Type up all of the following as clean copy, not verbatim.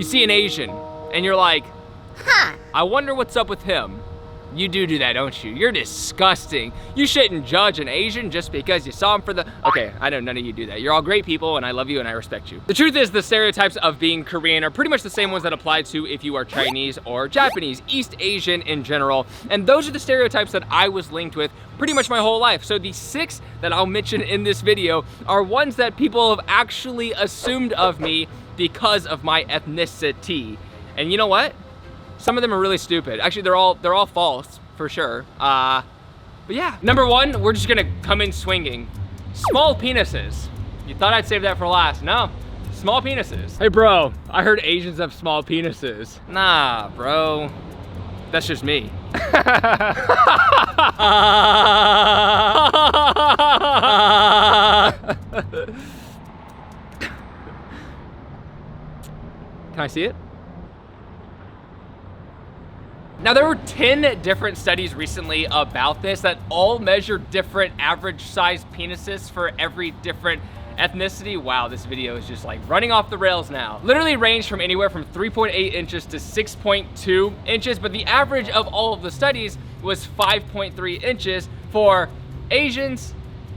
You see an Asian, and you're like, huh, I wonder what's up with him. You do that, don't you? You're disgusting. You shouldn't judge an Asian just because you saw him for the... Okay, I know none of you do that. You're all great people, and I love you, and I respect you. The truth is, the stereotypes of being Korean are pretty much the same ones that apply to if you are Chinese or Japanese, East Asian in general. And those are the stereotypes that I was linked with pretty much my whole life. So the 6 that I'll mention in this video are ones that people have actually assumed of me because of my ethnicity. And you know what? Some of them are really stupid. Actually, they're all false, for sure. But yeah. Number 1, we're just gonna come in swinging. Small penises. You thought I'd save that for last. No, small penises. Hey bro, I heard Asians have small penises. Nah, bro, that's just me. Can I see it? Now, there were 10 different studies recently about this that all measure different average size penises for every different ethnicity. Wow, this video is just like running off the rails now. Literally ranged from anywhere from 3.8 inches to 6.2 inches, but the average of all of the studies was 5.3 inches for Asians,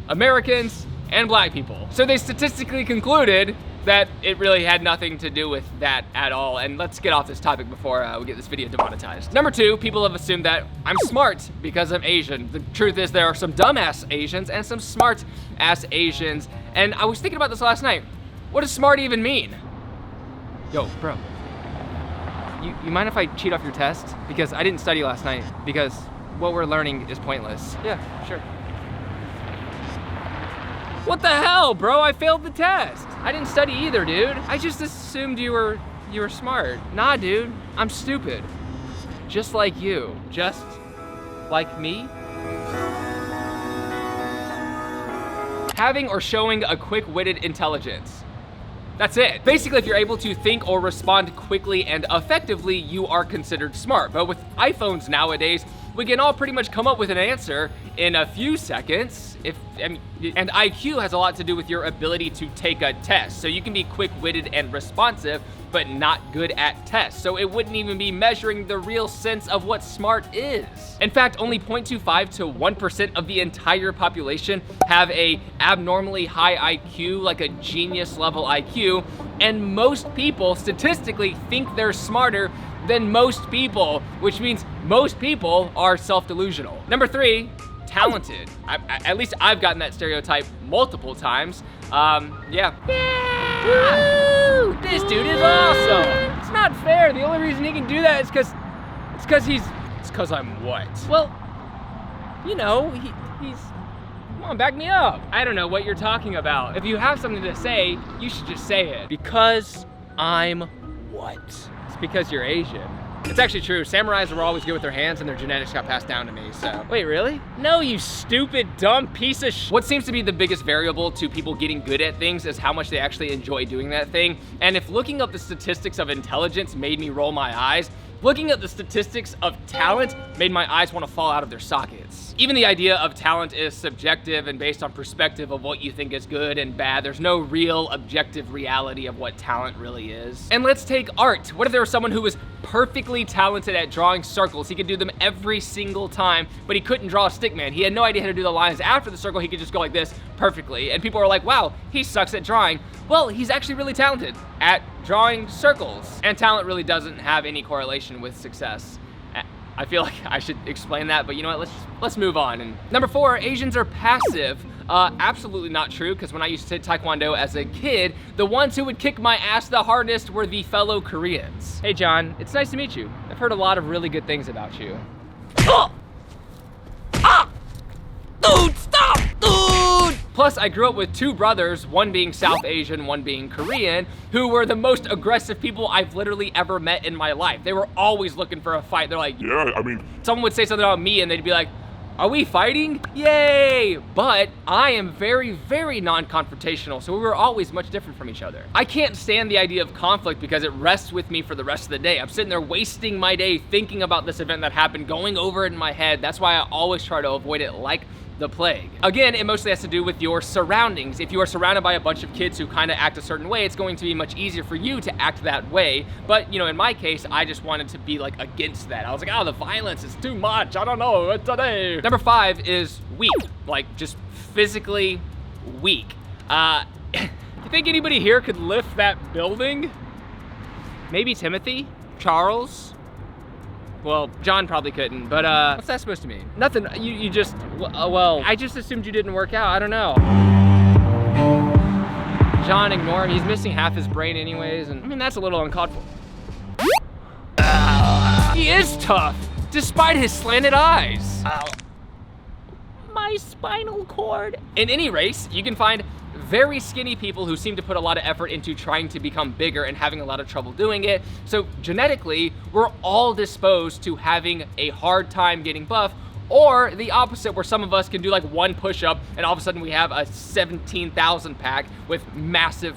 Americans, and black people. So they statistically concluded that it really had nothing to do with that at all. And let's get off this topic before we get this video demonetized. Number 2, people have assumed that I'm smart because I'm Asian. The truth is there are some dumbass Asians and some smart ass Asians. And I was thinking about this last night. What does smart even mean? Yo, bro, you mind if I cheat off your test? Because I didn't study last night, because what we're learning is pointless. Yeah, sure. What the hell, bro? I failed the test. I didn't study either, dude. I just assumed you were smart. Nah, dude, I'm stupid. Just like you. Just like me. Having or showing a quick-witted intelligence. That's it. Basically, if you're able to think or respond quickly and effectively, you are considered smart. But with iPhones nowadays, we can all pretty much come up with an answer in a few seconds. And IQ has a lot to do with your ability to take a test. So you can be quick-witted and responsive, but not good at tests. So it wouldn't even be measuring the real sense of what smart is. In fact, only 0.25 to 1% of the entire population have a abnormally high IQ, like a genius level IQ. And most people statistically think they're smarter than most people, which means most people are self-delusional. Number 3, talented. At least I've gotten that stereotype multiple times. Yeah. Woo! This dude is awesome. It's not fair. The only reason he can do that is because I'm what? Well, you know, he's, come on, back me up. I don't know what you're talking about. If you have something to say, you should just say it. Because I'm what? It's because you're Asian. It's actually true. Samurais were always good with their hands and their genetics got passed down to me, so. Wait, really? No, you stupid, dumb piece of What seems to be the biggest variable to people getting good at things is how much they actually enjoy doing that thing. And if looking up the statistics of intelligence made me roll my eyes, looking at the statistics of talent made my eyes want to fall out of their sockets. Even the idea of talent is subjective and based on perspective of what you think is good and bad. There's no real objective reality of what talent really is. And let's take art. What if there was someone who was perfectly talented at drawing circles? He could do them every single time, but he couldn't draw a stick man. He had no idea how to do the lines after the circle. He could just go like this perfectly. And people are like, wow, he sucks at drawing. Well, he's actually really talented at drawing circles. And talent really doesn't have any correlation with success. I feel like I should explain that, but you know what, let's move on. And number 4, Asians are passive. Absolutely not true, because when I used to Taekwondo as a kid, the ones who would kick my ass the hardest were the fellow Koreans. Hey John, it's nice to meet you. I've heard a lot of really good things about you. Oh! Ah! Dude, stop! Dude! Plus, I grew up with 2 brothers, one being South Asian, one being Korean, who were the most aggressive people I've literally ever met in my life. They were always looking for a fight. They're like, yeah, I mean, someone would say something about me and they'd be like, are we fighting? Yay! But I am very, very non-confrontational, so we were always much different from each other. I can't stand the idea of conflict because it rests with me for the rest of the day. I'm sitting there wasting my day thinking about this event that happened, going over it in my head. That's why I always try to avoid it like the plague. Again, it mostly has to do with your surroundings. If you are surrounded by a bunch of kids who kind of act a certain way, it's going to be much easier for you to act that way. But, you know, in my case, I just wanted to be like against that. I was like, oh, the violence is too much. I don't know what today. Number 5 is weak, like just physically weak. You think anybody here could lift that building? Maybe Timothy, Charles. Well, John probably couldn't, but what's that supposed to mean? Nothing, you just, well, I just assumed you didn't work out, I don't know. John, ignore him, he's missing half his brain anyways, and I mean, that's a little uncalled for. He is tough, despite his slanted eyes. My spinal cord. In any race, you can find very skinny people who seem to put a lot of effort into trying to become bigger and having a lot of trouble doing it. So genetically, we're all disposed to having a hard time getting buff, or the opposite, where some of us can do like one push-up and all of a sudden we have a 17,000 pack with massive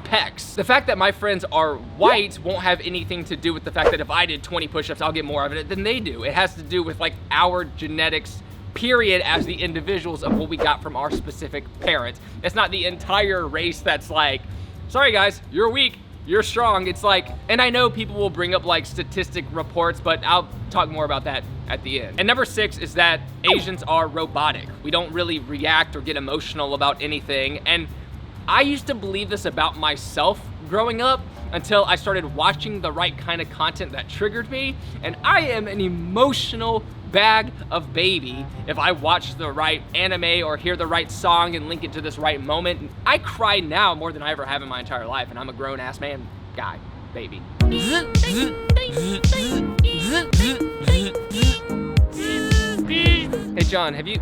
pecs. The fact that my friends are white won't have anything to do with the fact that if I did 20 push-ups, I'll get more of it than they do. It has to do with like our genetics, period, as the individuals of what we got from our specific parents. It's not the entire race that's like, sorry guys, you're weak, you're strong. It's like, and I know people will bring up like statistic reports, but I'll talk more about that at the end. And number 6 is that Asians are robotic. We don't really react or get emotional about anything. And I used to believe this about myself growing up until I started watching the right kind of content that triggered me. And I am an emotional bag of baby if I watch the right anime or hear the right song and link it to this right moment. I cry now more than I ever have in my entire life, and I'm a grown-ass man, guy, baby. Hey John, have you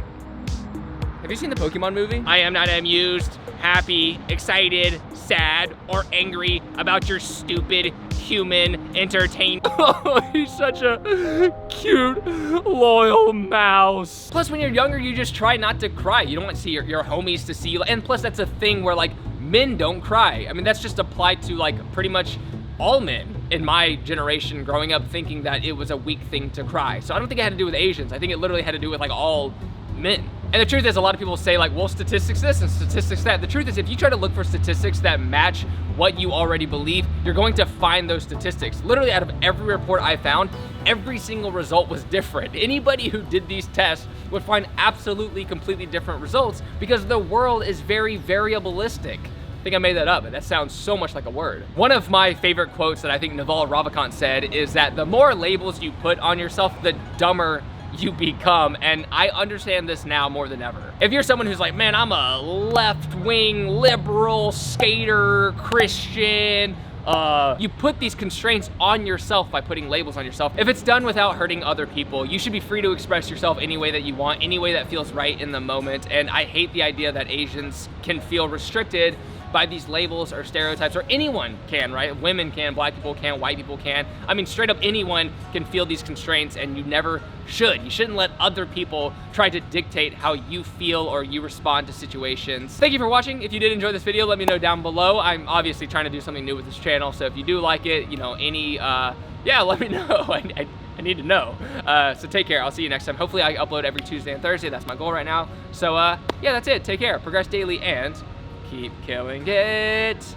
seen the Pokemon movie? I am not amused, happy, excited, sad, or angry about your stupid human entertainment. Oh, he's such a cute, loyal mouse. Plus, when you're younger, you just try not to cry. You don't want to see your homies to see you. And plus, that's a thing where like men don't cry. I mean, that's just applied to like pretty much all men in my generation growing up, thinking that it was a weak thing to cry. So I don't think it had to do with Asians. I think it literally had to do with like all men. And the truth is, a lot of people say like, well, statistics this and statistics that. The truth is, if you try to look for statistics that match what you already believe, you're going to find those statistics. Literally out of every report I found, every single result was different. Anybody who did these tests would find absolutely completely different results because the world is very variabilistic. I think I made that up, but that sounds so much like a word. One of my favorite quotes that I think Naval Ravikant said is that the more labels you put on yourself, the dumber you become, and I understand this now more than ever. If you're someone who's like, man, I'm a left-wing, liberal, skater, Christian, you put these constraints on yourself by putting labels on yourself. If it's done without hurting other people, you should be free to express yourself any way that you want, any way that feels right in the moment, and I hate the idea that Asians can feel restricted by these labels or stereotypes, or anyone can, right? Women can, black people can, white people can. I mean, straight up anyone can feel these constraints, and you never should. You shouldn't let other people try to dictate how you feel or you respond to situations. Thank you for watching. If you did enjoy this video, let me know down below. I'm obviously trying to do something new with this channel, so if you do like it, you know, yeah, let me know. I need to know. So take care. I'll see you next time. Hopefully I upload every Tuesday and Thursday. That's my goal right now. So yeah, that's it. Take care. Progress daily and keep killing it.